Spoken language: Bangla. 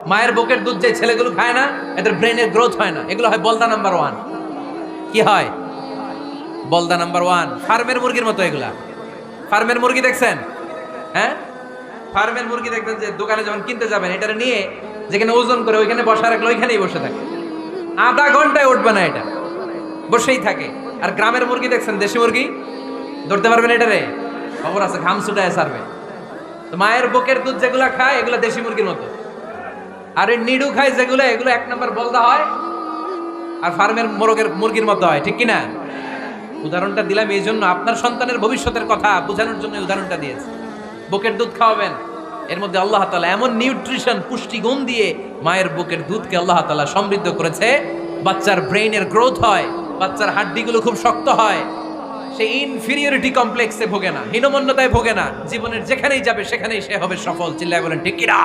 মায়ের বুকের দুধ যে ছেলেগুলো খায় না, এদের ব্রেনের গ্রোথ হয় না। এগুলো হয় বলদা নাম্বার 1। কি হয়? বলদা নাম্বার 1। ফার্মের মুরগির মতো এগুলা। ফার্মের মুরগি দেখছেন? হ্যাঁ, ফার্মের মুরগি দেখবেন যে দোকানে যখন কিনতে যাবেন, এটারে নিয়ে যেখানে ওজন করে ওইখানে বসা রাখলে ওইখানেই বসে থাকে, আধা ঘন্টায় উঠবে না, এটা বসেই থাকে। আর গ্রামের মুরগি দেখছেন, দেশি মুরগি, ধরতে পারবেন এটারে? খবর আছে, ঘাম ছুটায় ছাড়বে। তো মায়ের বুকের দুধ যেগুলা খায় এগুলা দেশি মুরগির মতো। আর এই নিডু খায় যেগুলো, এগুলো 1 নম্বর বলদা হয়, আর ফার্মের মুরগির মতো হয়। ঠিক কিনা? উদাহরণটা দিলাম এই জন্য, আপনার সন্তানের ভবিষ্যতের কথা বোঝানোর জন্য উদাহরণটা দিয়েছি। বুকের দুধ খাওয়াবেন, এর মধ্যে আল্লাহ তাআলা এমন নিউট্রিশন, পুষ্টিগুণ দিয়ে মায়ের বুকের দুধকে আল্লাহ তাআলা সমৃদ্ধ করেছে। বাচ্চার ব্রেইনের গ্রোথ হয়, বাচ্চার হাড্ডিগুলো খুব শক্ত হয়, সে ইনফিরিয়রিটি কমপ্লেক্সে ভোগে না, হীনমন্যতায় ভোগে না। জীবনের যেখানেই যাবে সেখানেই সে হবে সফল। চিল্লায় বলেন ঠিক কিনা?